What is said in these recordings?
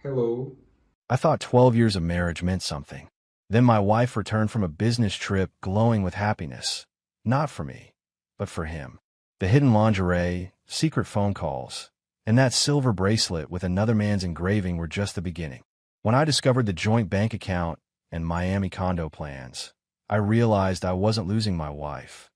Hello. I thought 12 years of marriage meant something. Then my wife returned from a business trip glowing with happiness. Not for me, but for him. The hidden lingerie, secret phone calls, and that silver bracelet with another man's engraving were just the beginning. When I discovered the joint bank account and Miami condo plans, I realized I wasn't losing my wife.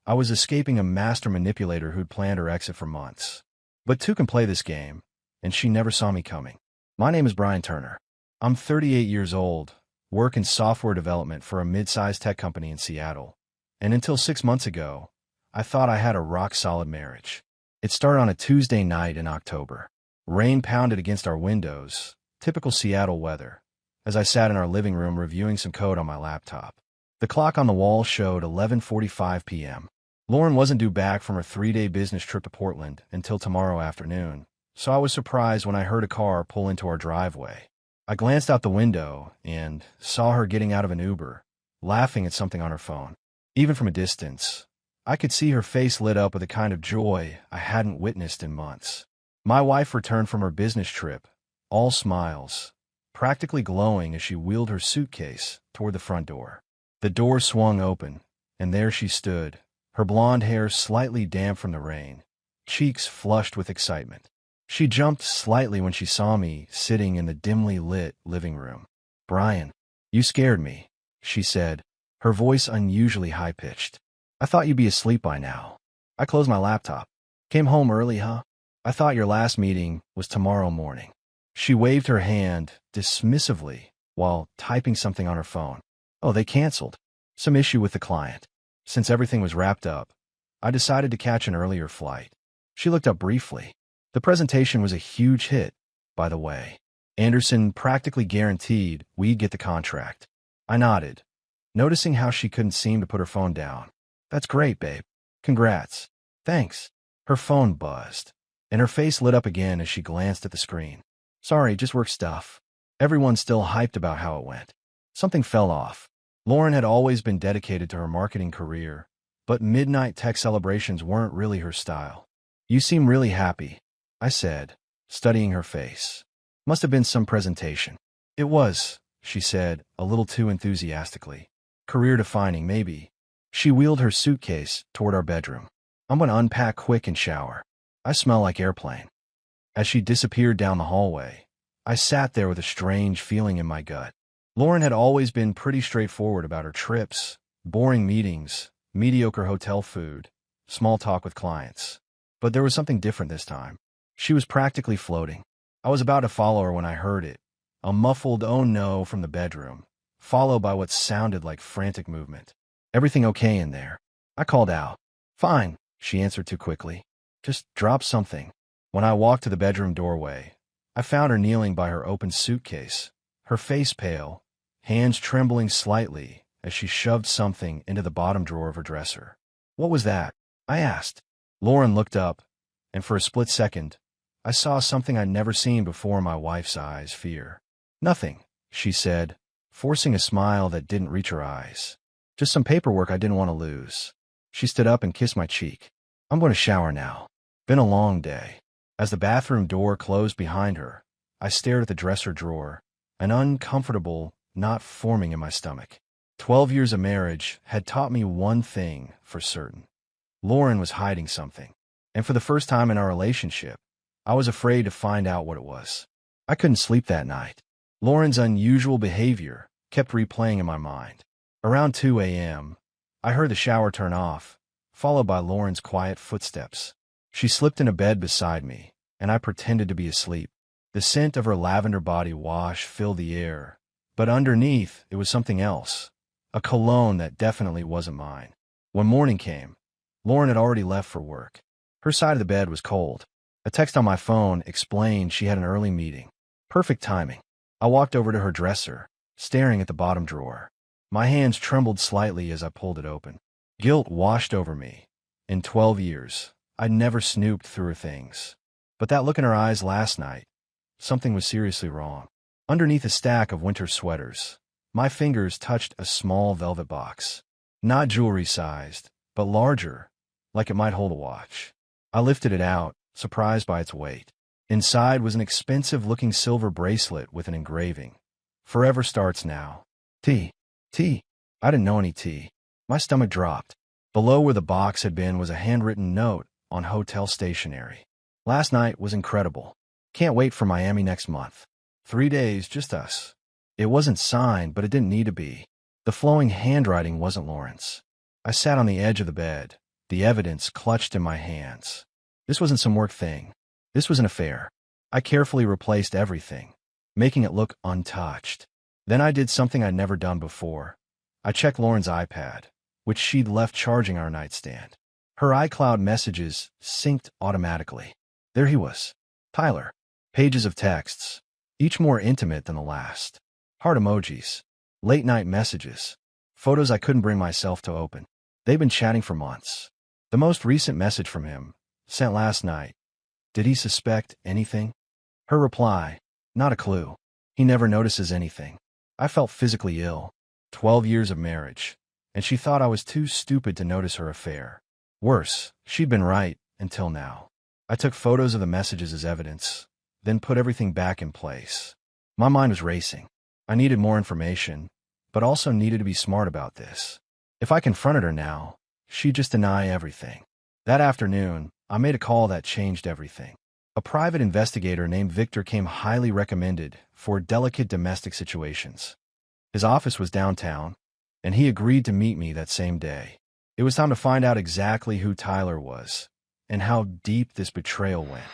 I was escaping a master manipulator who'd planned her exit for months. But two can play this game, and she never saw me coming. My name is Brian Turner. I'm 38 years old, work in software development for a mid-sized tech company in Seattle. And until 6 months ago, I thought I had a rock-solid marriage. It started on a Tuesday night in October. Rain pounded against our windows, typical Seattle weather, as I sat in our living room reviewing some code on my laptop. The clock on the wall showed 11:45 p.m. Lauren wasn't due back from her 3-day business trip to Portland until tomorrow afternoon, so I was surprised when I heard a car pull into our driveway. I glanced out the window and saw her getting out of an Uber, laughing at something on her phone. Even from a distance, I could see her face lit up with a kind of joy I hadn't witnessed in months. My wife returned from her business trip, all smiles, practically glowing as she wheeled her suitcase toward the front door. The door swung open, and there she stood, her blonde hair slightly damp from the rain, cheeks flushed with excitement. She jumped slightly when she saw me sitting in the dimly lit living room. "Brian, you scared me," she said, her voice unusually high-pitched. "I thought you'd be asleep by now." I closed my laptop. "Came home early, huh? I thought your last meeting was tomorrow morning." She waved her hand dismissively while typing something on her phone. "Oh, they canceled. Some issue with the client. Since everything was wrapped up, I decided to catch an earlier flight." She looked up briefly. "The presentation was a huge hit, by the way. Anderson practically guaranteed we'd get the contract." I nodded, noticing how she couldn't seem to put her phone down. "That's great, babe. Congrats." "Thanks." Her phone buzzed, and her face lit up again as she glanced at the screen. "Sorry, just work stuff." Everyone's still hyped about how it went. Something fell off. Lauren had always been dedicated to her marketing career, but midnight tech celebrations weren't really her style. "You seem really happy," I said, studying her face. "Must have been some presentation." "It was," she said, a little too enthusiastically. "Career-defining, maybe." She wheeled her suitcase toward our bedroom. "I'm going to unpack quick and shower. I smell like airplane." As she disappeared down the hallway, I sat there with a strange feeling in my gut. Lauren had always been pretty straightforward about her trips, boring meetings, mediocre hotel food, small talk with clients. But there was something different this time. She was practically floating. I was about to follow her when I heard it, a muffled "oh no" from the bedroom, followed by what sounded like frantic movement. "Everything okay in there?" I called out. "Fine," she answered too quickly. "Just dropped something." When I walked to the bedroom doorway, I found her kneeling by her open suitcase, her face pale, hands trembling slightly as she shoved something into the bottom drawer of her dresser. "What was that?" I asked. Lauren looked up, and for a split second, I saw something I'd never seen before in my wife's eyes: fear. "Nothing," she said, forcing a smile that didn't reach her eyes. "Just some paperwork I didn't want to lose." She stood up and kissed my cheek. "I'm going to shower now. Been a long day." As the bathroom door closed behind her, I stared at the dresser drawer, an uncomfortable knot forming in my stomach. 12 years of marriage had taught me one thing for certain. Lauren was hiding something, and for the first time in our relationship, I was afraid to find out what it was. I couldn't sleep that night. Lauren's unusual behavior kept replaying in my mind. Around 2 a.m., I heard the shower turn off, followed by Lauren's quiet footsteps. She slipped into bed beside me, and I pretended to be asleep. The scent of her lavender body wash filled the air, but underneath it was something else, a cologne that definitely wasn't mine. When morning came, Lauren had already left for work. Her side of the bed was cold. A text on my phone explained she had an early meeting. Perfect timing. I walked over to her dresser, staring at the bottom drawer. My hands trembled slightly as I pulled it open. Guilt washed over me. In 12 years, I'd never snooped through her things. But that look in her eyes last night, something was seriously wrong. Underneath a stack of winter sweaters, my fingers touched a small velvet box. Not jewelry-sized, but larger, like it might hold a watch. I lifted it out, surprised by its weight. Inside was an expensive-looking silver bracelet with an engraving. "Forever starts now." Tea. Tea. I didn't know any tea. My stomach dropped. Below where the box had been was a handwritten note on hotel stationery. "Last night was incredible. Can't wait for Miami next month. 3 days, just us." It wasn't signed, but it didn't need to be. The flowing handwriting wasn't Lauren's. I sat on the edge of the bed, the evidence clutched in my hands. This wasn't some work thing. This was an affair. I carefully replaced everything, making it look untouched. Then I did something I'd never done before. I checked Lauren's iPad, which she'd left charging on our nightstand. Her iCloud messages synced automatically. There he was, Tyler. Pages of texts, each more intimate than the last. Heart emojis, late-night messages, photos I couldn't bring myself to open. They'd been chatting for months. The most recent message from him, sent last night. Did he suspect anything? Her reply, not a clue. He never notices anything. I felt physically ill. 12 years of marriage, and she thought I was too stupid to notice her affair. Worse, she'd been right, until now. I took photos of the messages as evidence, then put everything back in place. My mind was racing. I needed more information, but also needed to be smart about this. If I confronted her now, she'd just deny everything. That afternoon, I made a call that changed everything. A private investigator named Victor came highly recommended for delicate domestic situations. His office was downtown, and he agreed to meet me that same day. It was time to find out exactly who Tyler was and how deep this betrayal went.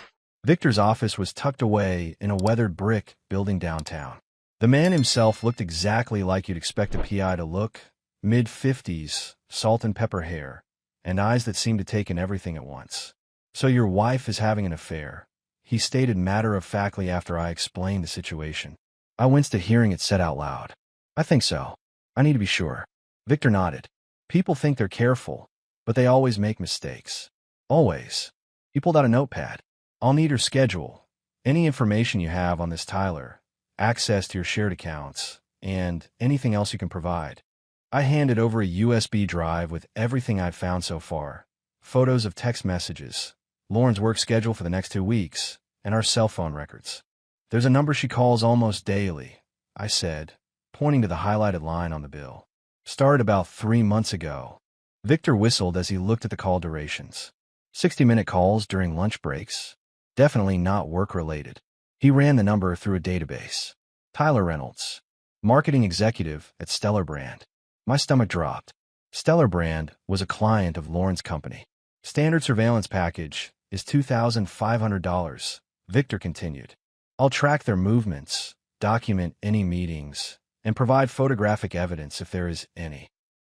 Victor's office was tucked away in a weathered brick building downtown. The man himself looked exactly like you'd expect a PI to look, mid-50s, salt and pepper hair, and eyes that seemed to take in everything at once. "So your wife is having an affair," he stated matter-of-factly after I explained the situation. I winced at hearing it said out loud. "I think so. I need to be sure." Victor nodded. "People think they're careful, but they always make mistakes. Always." He pulled out a notepad. "I'll need her schedule, any information you have on this Tyler, access to your shared accounts, and anything else you can provide." I handed over a USB drive with everything I'd found so far, photos of text messages, Lauren's work schedule for the next 2 weeks, and our cell phone records. "There's a number she calls almost daily," I said, pointing to the highlighted line on the bill. "Started about 3 months ago." Victor whistled as he looked at the call durations. 60-minute calls during lunch breaks. Definitely not work-related. He ran the number through a database. Tyler Reynolds, marketing executive at Stellar Brand. My stomach dropped. Stellar Brand was a client of Lauren's company. "Standard surveillance package is $2,500, Victor continued. "I'll track their movements, document any meetings, and provide photographic evidence if there is any."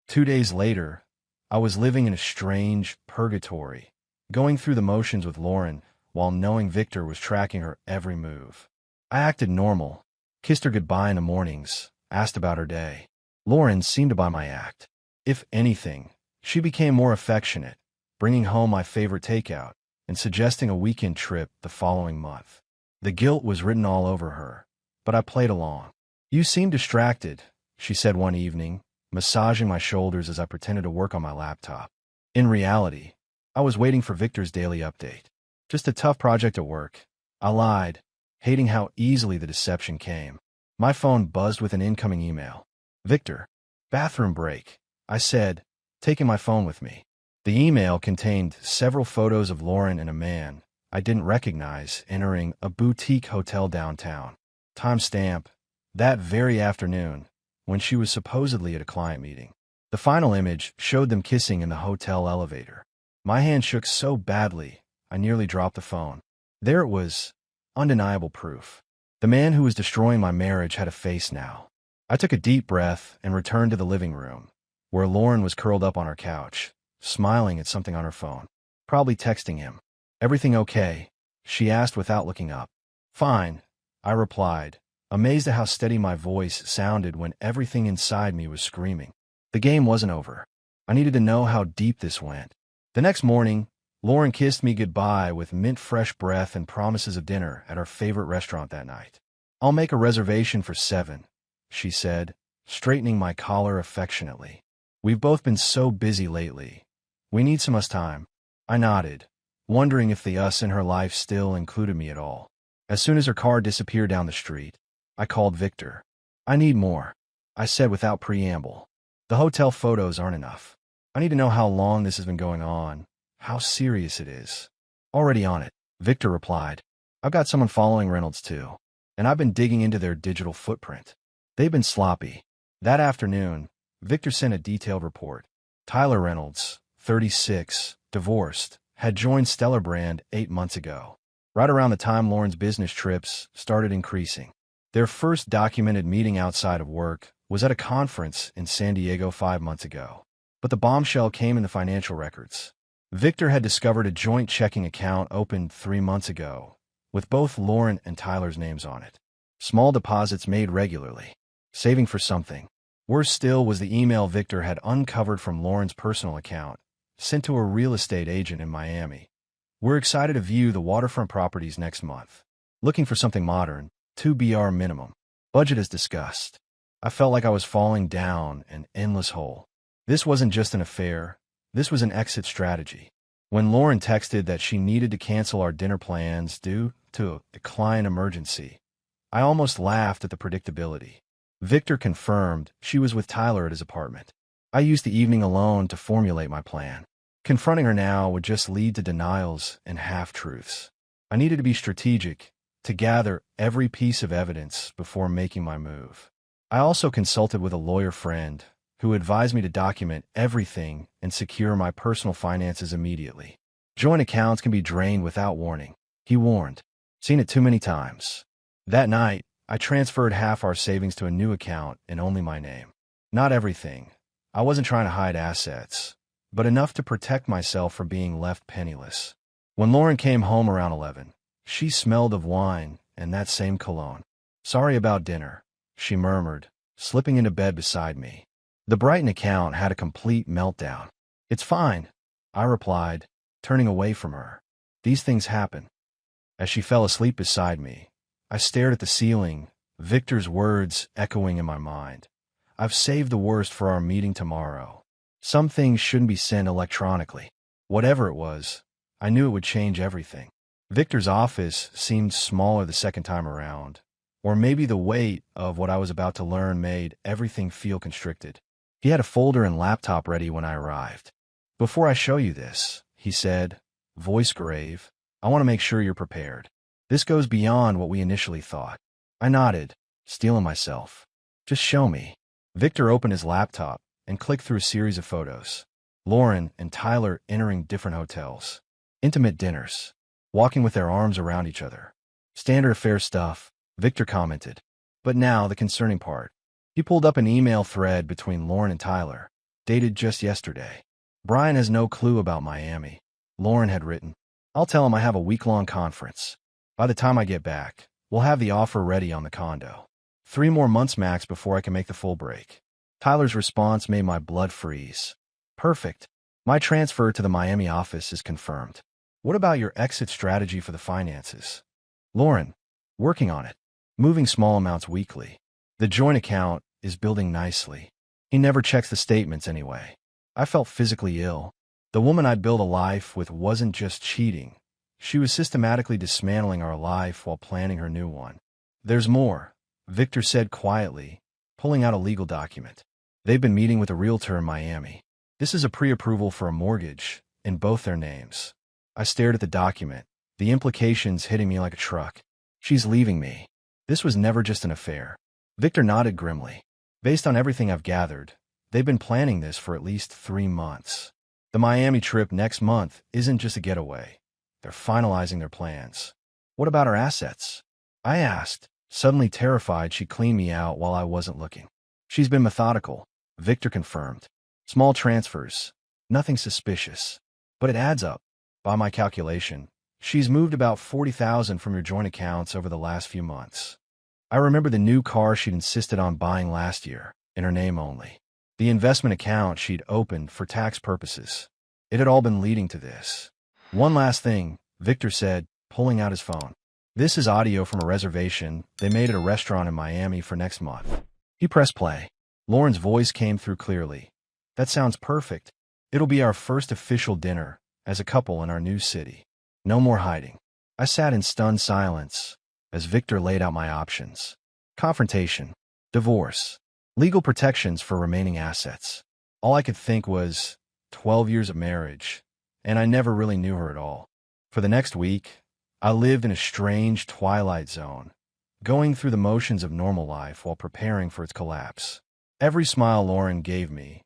2 days later, I was living in a strange purgatory, going through the motions with Lauren while knowing Victor was tracking her every move. I acted normal, kissed her goodbye in the mornings, asked about her day. Lauren seemed to buy my act. If anything, she became more affectionate, bringing home my favorite takeout and suggesting a weekend trip the following month. The guilt was written all over her, but I played along. "You seem distracted," she said one evening, massaging my shoulders as I pretended to work on my laptop. In reality, I was waiting for Victor's daily update. "Just a tough project at work." I lied, hating how easily the deception came. My phone buzzed with an incoming email. "Victor, bathroom break," I said, taking my phone with me. The email contained several photos of Lauren and a man I didn't recognize entering a boutique hotel downtown. Timestamp, that very afternoon, when she was supposedly at a client meeting. The final image showed them kissing in the hotel elevator. My hand shook so badly, I nearly dropped the phone. There it was, undeniable proof. The man who was destroying my marriage had a face now. I took a deep breath and returned to the living room, where Lauren was curled up on her couch, smiling at something on her phone. Probably texting him. "Everything okay?" she asked without looking up. "Fine," I replied, amazed at how steady my voice sounded when everything inside me was screaming. The game wasn't over. I needed to know how deep this went. The next morning, Lauren kissed me goodbye with mint-fresh breath and promises of dinner at our favorite restaurant that night. "I'll make a reservation for 7, she said, straightening my collar affectionately. "We've both been so busy lately. We need some us time." I nodded, wondering if the us in her life still included me at all. As soon as her car disappeared down the street, I called Victor. I need more, I said without preamble. The hotel photos aren't enough. I need to know how long this has been going on, how serious it is. Already on it, Victor replied. I've got someone following Reynolds too, and I've been digging into their digital footprint. They've been sloppy. That afternoon, Victor sent a detailed report. Tyler Reynolds, 36, divorced, had joined Stellar Brand 8 months ago, right around the time Lauren's business trips started increasing. Their first documented meeting outside of work was at a conference in San Diego 5 months ago. But the bombshell came in the financial records. Victor had discovered a joint checking account opened 3 months ago, with both Lauren and Tyler's names on it. Small deposits made regularly, saving for something. Worse still was the email Victor had uncovered from Lauren's personal account, sent to a real estate agent in Miami. We're excited to view the waterfront properties next month. Looking for something modern, 2 BR minimum. Budget as discussed. I felt like I was falling down an endless hole. This wasn't just an affair. This was an exit strategy. When Lauren texted that she needed to cancel our dinner plans due to a client emergency, I almost laughed at the predictability. Victor confirmed she was with Tyler at his apartment. I used the evening alone to formulate my plan. Confronting her now would just lead to denials and half-truths. I needed to be strategic, to gather every piece of evidence before making my move. I also consulted with a lawyer friend who advised me to document everything and secure my personal finances immediately. Joint accounts can be drained without warning, he warned. Seen it too many times. That night, I transferred half our savings to a new account in only my name. Not everything. I wasn't trying to hide assets, but enough to protect myself from being left penniless. When Lauren came home around 11, she smelled of wine and that same cologne. Sorry about dinner, she murmured, slipping into bed beside me. The Brighton account had a complete meltdown. It's fine, I replied, turning away from her. These things happen. As she fell asleep beside me, I stared at the ceiling, Victor's words echoing in my mind. I've saved the worst for our meeting tomorrow. Some things shouldn't be sent electronically. Whatever it was, I knew it would change everything. Victor's office seemed smaller the second time around, or maybe the weight of what I was about to learn made everything feel constricted. He had a folder and laptop ready when I arrived. Before I show you this, he said, voice grave, I want to make sure you're prepared. This goes beyond what we initially thought. I nodded, steeling myself. Just show me. Victor opened his laptop and clicked through a series of photos. Lauren and Tyler entering different hotels. Intimate dinners. Walking with their arms around each other. Standard affair stuff, Victor commented. But now the concerning part. He pulled up an email thread between Lauren and Tyler, dated just yesterday. Brian has no clue about Miami. Lauren had written, I'll tell him I have a week-long conference. By the time I get back, we'll have the offer ready on the condo. 3 more months max before I can make the full break. Tyler's response made my blood freeze. Perfect. My transfer to the Miami office is confirmed. What about your exit strategy for the finances? Lauren, working on it. Moving small amounts weekly. The joint account is building nicely. He never checks the statements anyway. I felt physically ill. The woman I'd built a life with wasn't just cheating. She was systematically dismantling our life while planning her new one. There's more, Victor said quietly, pulling out a legal document. They've been meeting with a realtor in Miami. This is a pre-approval for a mortgage in both their names. I stared at the document, the implications hitting me like a truck. She's leaving me. This was never just an affair. Victor nodded grimly. Based on everything I've gathered, they've been planning this for at least 3 months. The Miami trip next month isn't just a getaway. They're finalizing their plans. What about our assets? I asked, suddenly terrified she'd clean me out while I wasn't looking. She's been methodical, Victor confirmed. Small transfers, nothing suspicious. But it adds up. By my calculation, she's moved about $40,000 from your joint accounts over the last few months. I remember the new car she'd insisted on buying last year, in her name only. The investment account she'd opened for tax purposes. It had all been leading to this. One last thing, Victor said, pulling out his phone. This is audio from a reservation they made at a restaurant in Miami for next month. He pressed play. Lauren's voice came through clearly. That sounds perfect. It'll be our first official dinner as a couple in our new city. No more hiding. I sat in stunned silence. as Victor laid out my options. Confrontation, divorce, legal protections for remaining assets. All I could think was 12 years of marriage, and I never really knew her at all. For the next week, I lived in a strange twilight zone, going through the motions of normal life while preparing for its collapse. Every smile Lauren gave me,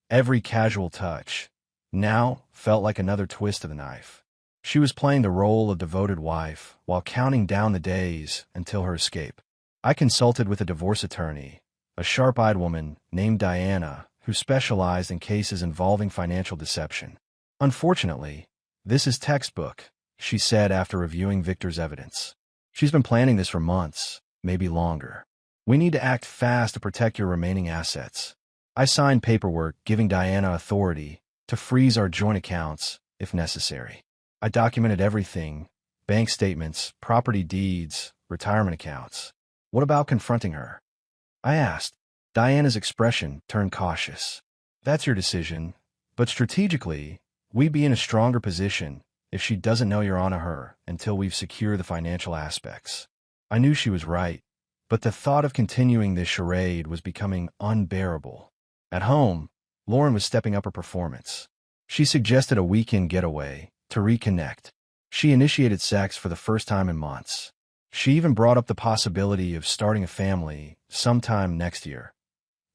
every casual touch, now felt like another twist of the knife. She was playing the role of devoted wife while counting down the days until her escape. I consulted with a divorce attorney, a sharp-eyed woman named Diana, who specialized in cases involving financial deception. Unfortunately, this is textbook, she said after reviewing Victor's evidence. She's been planning this for months, maybe longer. We need to act fast to protect your remaining assets. I signed paperwork giving Diana authority to freeze our joint accounts if necessary. I documented everything: bank statements, property deeds, retirement accounts. What about confronting her? I asked. Diana's expression turned cautious. That's your decision, but strategically, we'd be in a stronger position if she doesn't know you're on to her until we've secured the financial aspects. I knew she was right, but the thought of continuing this charade was becoming unbearable. At home, Lauren was stepping up her performance. She suggested a weekend getaway to reconnect. She initiated sex for the first time in months. She even brought up the possibility of starting a family sometime next year,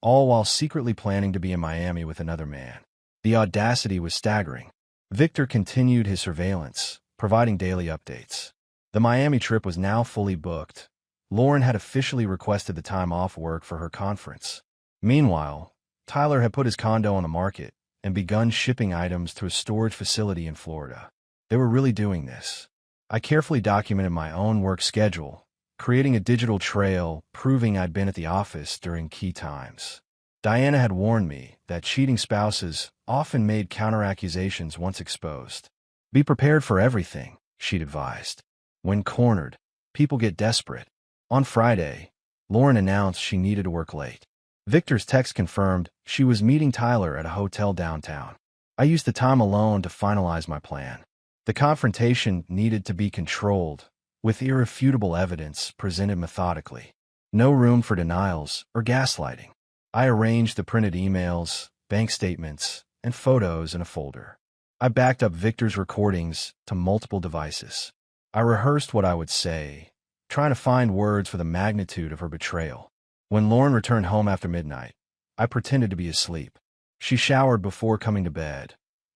all while secretly planning to be in Miami with another man. The audacity was staggering. Victor continued his surveillance, providing daily updates. The Miami trip was now fully booked. Lauren had officially requested the time off work for her conference. Meanwhile, Tyler had put his condo on the market and begun shipping items to a storage facility in Florida. They were really doing this. I carefully documented my own work schedule, creating a digital trail proving I'd been at the office during key times. Diana had warned me that cheating spouses often made counter-accusations once exposed. Be prepared for everything, she'd advised. When cornered, people get desperate. On Friday, Lauren announced she needed to work late. Victor's text confirmed she was meeting Tyler at a hotel downtown. I used the time alone to finalize my plan. The confrontation needed to be controlled, with irrefutable evidence presented methodically. No room for denials or gaslighting. I arranged the printed emails, bank statements, and photos in a folder. I backed up Victor's recordings to multiple devices. I rehearsed what I would say, trying to find words for the magnitude of her betrayal. When Lauren returned home after midnight, I pretended to be asleep. She showered before coming to bed,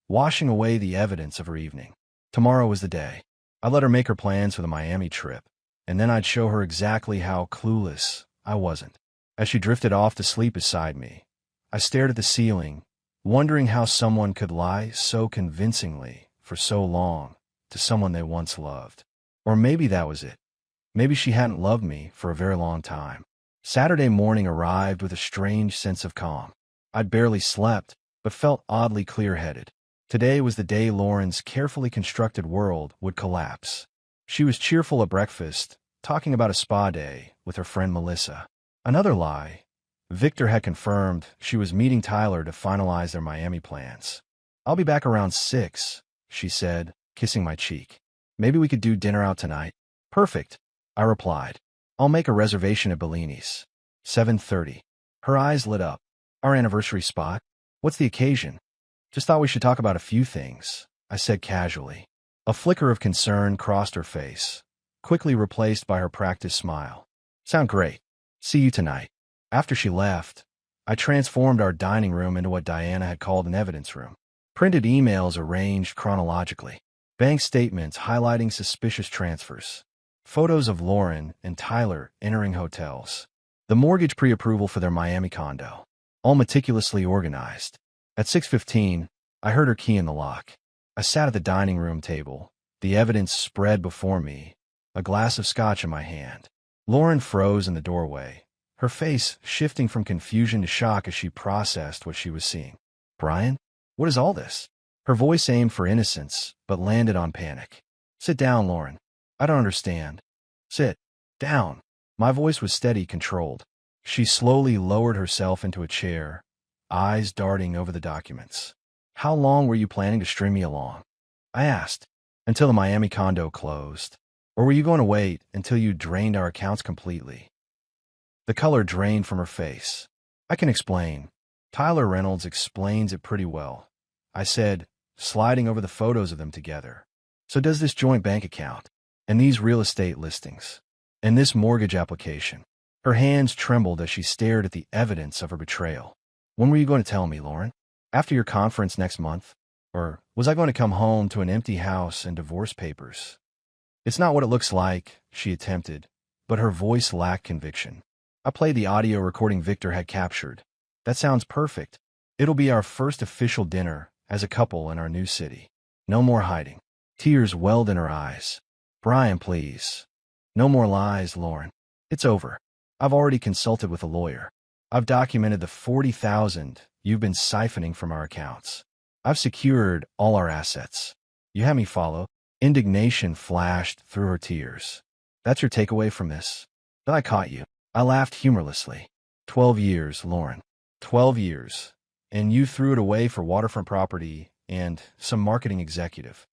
washing away the evidence of her evening. Tomorrow was the day. I let her make her plans for the Miami trip, and then I'd show her exactly how clueless I wasn't. As she drifted off to sleep beside me, I stared at the ceiling, wondering how someone could lie so convincingly for so long to someone they once loved. Or maybe that was it. Maybe she hadn't loved me for a very long time. Saturday morning arrived with a strange sense of calm. I'd barely slept, but felt oddly clear-headed. Today was the day Lauren's carefully constructed world would collapse. She was cheerful at breakfast, talking about a spa day with her friend Melissa. Another lie. Victor had confirmed she was meeting Tyler to finalize their Miami plans. I'll be back around 6, she said, kissing my cheek. Maybe we could do dinner out tonight. Perfect, I replied. I'll make a reservation at Bellini's. 7:30. Her eyes lit up. Our anniversary spot? What's the occasion? Just thought we should talk about a few things, I said casually. A flicker of concern crossed her face, quickly replaced by her practiced smile. Sound great. See you tonight. After she left, I transformed our dining room into what Diana had called an evidence room. Printed emails arranged chronologically. Bank statements highlighting suspicious transfers. Photos of Lauren and Tyler entering hotels. The mortgage pre-approval for their Miami condo. All meticulously organized. At 6:15, I heard her key in the lock. I sat at the dining room table, the evidence spread before me, a glass of scotch in my hand. Lauren froze in the doorway, her face shifting from confusion to shock as she processed what she was seeing. Brian? What is all this? Her voice aimed for innocence, but landed on panic. Sit down, Lauren. I don't understand. Sit down. My voice was steady, controlled. She slowly lowered herself into a chair, eyes darting over the documents. How long were you planning to string me along? I asked. Until the Miami condo closed. Or were you going to wait until you drained our accounts completely? The color drained from her face. I can explain. Tyler Reynolds explains it pretty well, I said, sliding over the photos of them together. So does this joint bank account, and these real estate listings, and this mortgage application. Her hands trembled as she stared at the evidence of her betrayal. When were you going to tell me, Lauren? After your conference next month? Or was I going to come home to an empty house and divorce papers? It's not what it looks like, she attempted, but her voice lacked conviction. I played the audio recording Victor had captured. That sounds perfect. It'll be our first official dinner as a couple in our new city. No more hiding. Tears welled in her eyes. Brian, please. No more lies, Lauren. It's over. I've already consulted with a lawyer. I've documented the $40,000 you've been siphoning from our accounts. I've secured all our assets. You have me follow. Indignation flashed through her tears. That's your takeaway from this? Then I caught you. I laughed humorlessly. 12 years, Lauren. 12 years. And you threw it away for waterfront property and some marketing executive.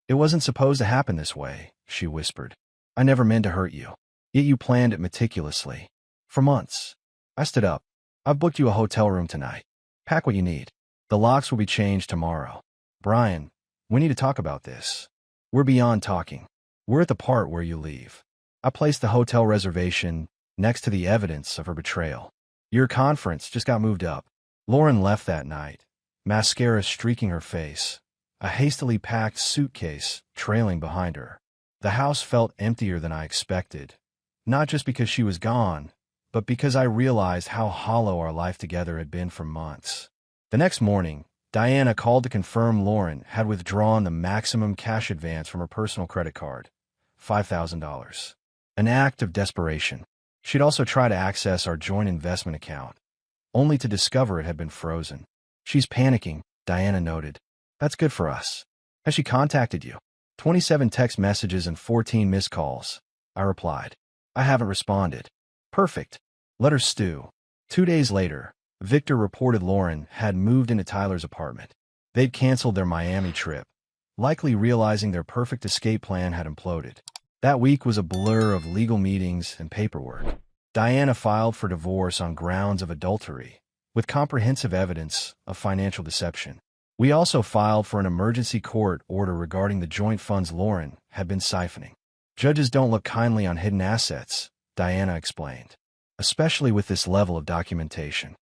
It wasn't supposed to happen this way, she whispered. I never meant to hurt you. Yet you planned it meticulously. For months. I stood up. I've booked you a hotel room tonight. Pack what you need. The locks will be changed tomorrow. Brian, we need to talk about this. We're beyond talking. We're at the part where you leave. I placed the hotel reservation next to the evidence of her betrayal. Your conference just got moved up. Lauren left that night, mascara streaking her face, a hastily packed suitcase trailing behind her. The house felt emptier than I expected, not just because she was gone, but because I realized how hollow our life together had been for months. The next morning, Diana called to confirm Lauren had withdrawn the maximum cash advance from her personal credit card, $5,000. An act of desperation. She'd also tried to access our joint investment account, only to discover it had been frozen. She's panicking, Diana noted. That's good for us. Has she contacted you? 27 text messages and 14 missed calls, I replied. I haven't responded. Perfect. Let her stew. 2 days later, Victor reported Lauren had moved into Tyler's apartment. They'd canceled their Miami trip, likely realizing their perfect escape plan had imploded. That week was a blur of legal meetings and paperwork. Diana filed for divorce on grounds of adultery, with comprehensive evidence of financial deception. We also filed for an emergency court order regarding the joint funds Lauren had been siphoning. Judges don't look kindly on hidden assets, Diana explained, especially with this level of documentation.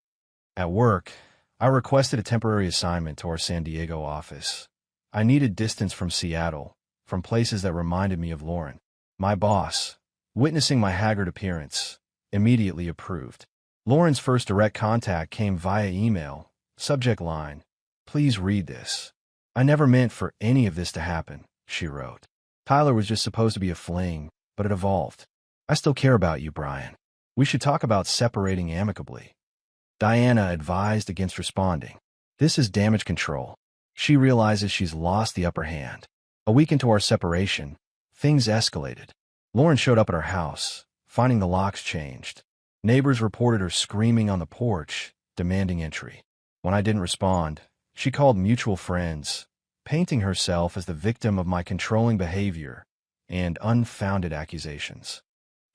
At work, I requested a temporary assignment to our San Diego office. I needed distance from Seattle, from places that reminded me of Lauren. My boss, witnessing my haggard appearance, immediately approved. Lauren's first direct contact came via email, subject line, "Please read this. I never meant for any of this to happen," she wrote. Tyler was just supposed to be a fling, but it evolved. I still care about you, Brian. We should talk about separating amicably. Diana advised against responding. This is damage control. She realizes she's lost the upper hand. A week into our separation, things escalated. Lauren showed up at our house, finding the locks changed. Neighbors reported her screaming on the porch, demanding entry. When I didn't respond, she called mutual friends, painting herself as the victim of my controlling behavior and unfounded accusations.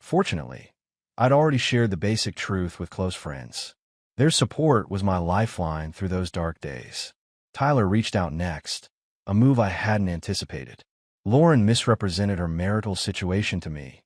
Fortunately, I'd already shared the basic truth with close friends. Their support was my lifeline through those dark days. Tyler reached out next, a move I hadn't anticipated. Lauren misrepresented her marital situation to me,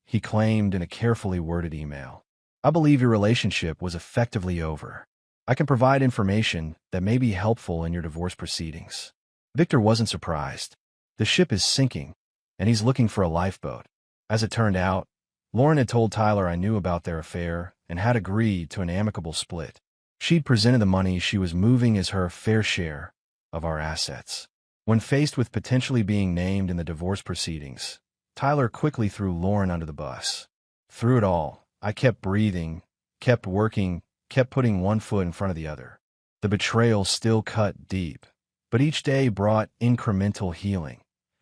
he claimed in a carefully worded email. I believe your relationship was effectively over. I can provide information that may be helpful in your divorce proceedings. Victor wasn't surprised. The ship is sinking, and he's looking for a lifeboat. As it turned out, Lauren had told Tyler I knew about their affair and had agreed to an amicable split. She'd presented the money she was moving as her fair share of our assets. When faced with potentially being named in the divorce proceedings, Tyler quickly threw Lauren under the bus. Through it all, I kept breathing, kept working, kept putting one foot in front of the other. The betrayal still cut deep, but each day brought incremental healing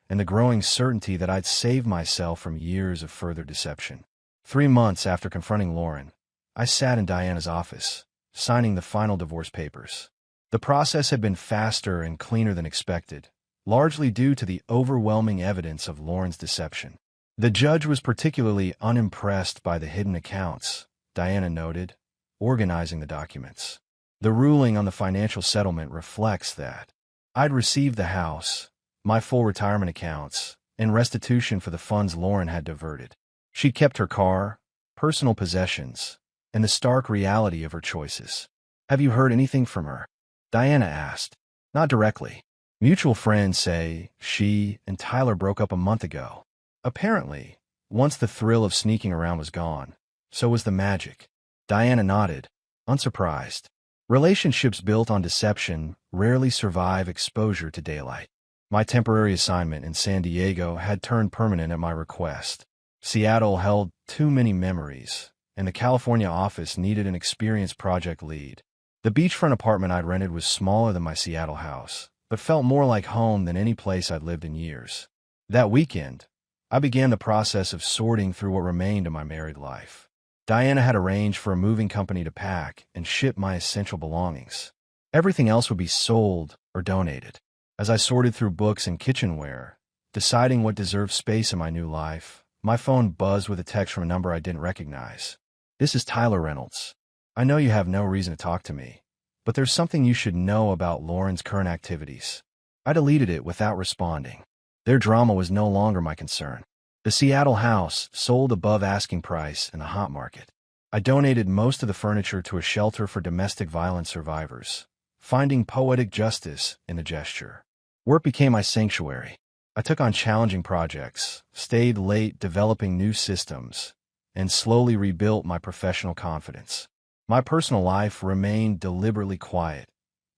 and the growing certainty that I'd saved myself from years of further deception. 3 months after confronting Lauren, I sat in Diana's office, signing the final divorce papers. The process had been faster and cleaner than expected, largely due to the overwhelming evidence of Lauren's deception. The judge was particularly unimpressed by the hidden accounts, Diana noted, organizing the documents. The ruling on the financial settlement reflects that. I'd received the house, my full retirement accounts, and restitution for the funds Lauren had diverted. She kept her car, personal possessions, and the stark reality of her choices. Have you heard anything from her? Diana asked. Not directly. Mutual friends say she and Tyler broke up a month ago. Apparently, once the thrill of sneaking around was gone, so was the magic. Diana nodded, unsurprised. Relationships built on deception rarely survive exposure to daylight. My temporary assignment in San Diego had turned permanent at my request. Seattle held too many memories, and the California office needed an experienced project lead. The beachfront apartment I'd rented was smaller than my Seattle house, but felt more like home than any place I'd lived in years. That weekend, I began the process of sorting through what remained of my married life. Diana had arranged for a moving company to pack and ship my essential belongings. Everything else would be sold or donated. As I sorted through books and kitchenware, deciding what deserved space in my new life, my phone buzzed with a text from a number I didn't recognize. This is Tyler Reynolds. I know you have no reason to talk to me, but there's something you should know about Lauren's current activities. I deleted it without responding. Their drama was no longer my concern. The Seattle house sold above asking price in the hot market. I donated most of the furniture to a shelter for domestic violence survivors, finding poetic justice in the gesture. Work became my sanctuary. I took on challenging projects, stayed late developing new systems, and slowly rebuilt my professional confidence. My personal life remained deliberately quiet.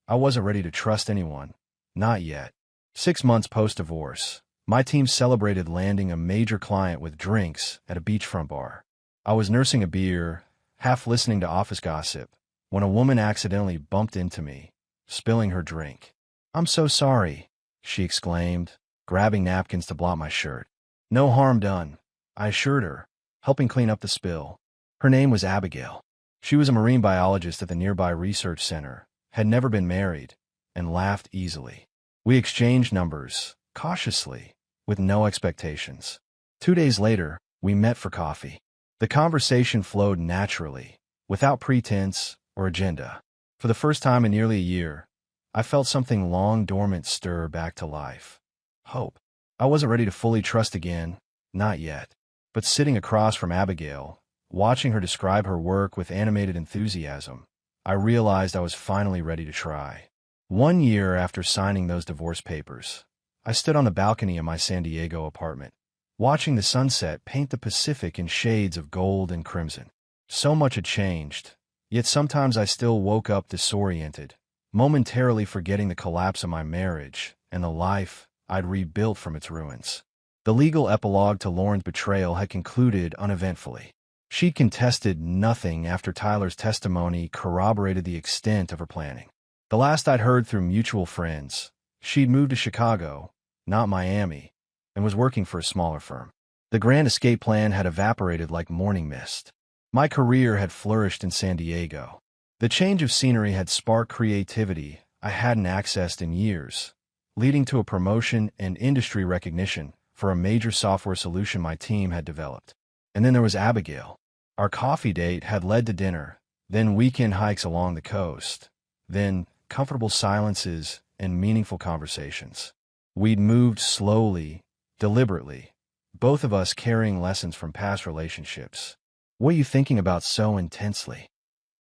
I wasn't ready to trust anyone. Not yet. 6 months post-divorce, my team celebrated landing a major client with drinks at a beachfront bar. I was nursing a beer, half listening to office gossip, when a woman accidentally bumped into me, spilling her drink. "I'm so sorry," she exclaimed, grabbing napkins to blot my shirt. "No harm done," I assured her, helping clean up the spill. Her name was Abigail. She was a marine biologist at the nearby research center, had never been married, and laughed easily. We exchanged numbers, cautiously, with no expectations. 2 days later, we met for coffee. The conversation flowed naturally, without pretense or agenda. For the first time in nearly a year, I felt something long dormant stir back to life. Hope. I wasn't ready to fully trust again, not yet. But sitting across from Abigail, watching her describe her work with animated enthusiasm, I realized I was finally ready to try. 1 year after signing those divorce papers, I stood on the balcony of my San Diego apartment, watching the sunset paint the Pacific in shades of gold and crimson. So much had changed, yet sometimes I still woke up disoriented, momentarily forgetting the collapse of my marriage and the life I'd rebuilt from its ruins. The legal epilogue to Lauren's betrayal had concluded uneventfully. She contested nothing after Tyler's testimony corroborated the extent of her planning. The last I'd heard through mutual friends, she'd moved to Chicago, not Miami, and was working for a smaller firm. The grand escape plan had evaporated like morning mist. My career had flourished in San Diego. The change of scenery had sparked creativity I hadn't accessed in years, leading to a promotion and industry recognition for a major software solution my team had developed. And then there was Abigail. Our coffee date had led to dinner, then weekend hikes along the coast, then comfortable silences and meaningful conversations. We'd moved slowly, deliberately, both of us carrying lessons from past relationships. "What are you thinking about so intensely?"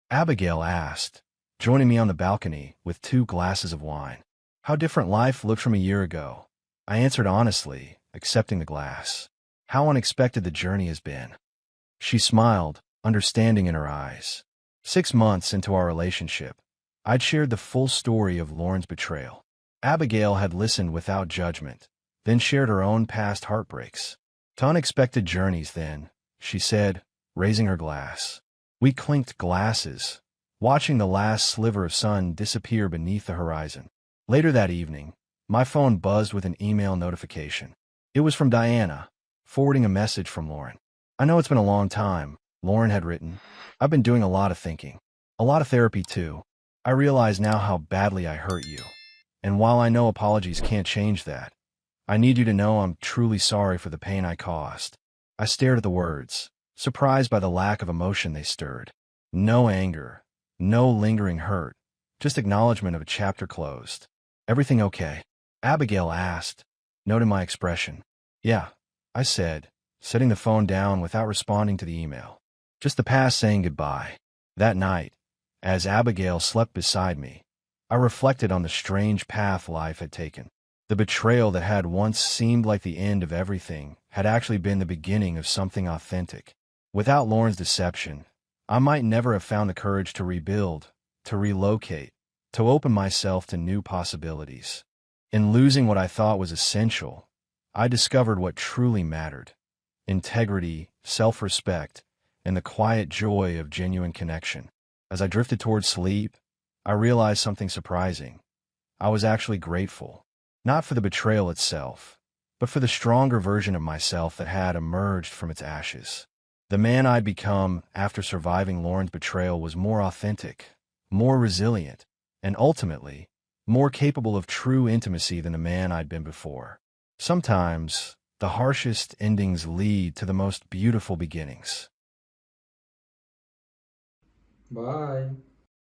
Abigail asked, joining me on the balcony with 2 glasses of wine. How different life looked from a year ago. I answered honestly, accepting the glass. How unexpected the journey has been. She smiled, understanding in her eyes. 6 months into our relationship, I'd shared the full story of Lauren's betrayal. Abigail had listened without judgment, then shared her own past heartbreaks. "To unexpected journeys, then," she said, raising her glass. We clinked glasses, watching the last sliver of sun disappear beneath the horizon. Later that evening, my phone buzzed with an email notification. It was from Diana, forwarding a message from Lauren. "I know it's been a long time," Lauren had written. "I've been doing a lot of thinking. A lot of therapy, too. I realize now how badly I hurt you. And while I know apologies can't change that, I need you to know I'm truly sorry for the pain I caused. I stared at the words, surprised by the lack of emotion they stirred. No anger, no lingering hurt, just acknowledgement of a chapter closed. Everything okay? Abigail asked, noting my expression. Yeah, I said, setting the phone down without responding to the email. Just the past saying goodbye. That night, as Abigail slept beside me, I reflected on the strange path life had taken. The betrayal that had once seemed like the end of everything had actually been the beginning of something authentic. Without Lauren's deception, I might never have found the courage to rebuild, to relocate, to open myself to new possibilities. In losing what I thought was essential, I discovered what truly mattered: integrity, self-respect, and the quiet joy of genuine connection. As I drifted towards sleep, I realized something surprising. I was actually grateful, not for the betrayal itself, but for the stronger version of myself that had emerged from its ashes. The man I'd become after surviving Lauren's betrayal was more authentic, more resilient, and ultimately, more capable of true intimacy than the man I'd been before. Sometimes, the harshest endings lead to the most beautiful beginnings. Bye.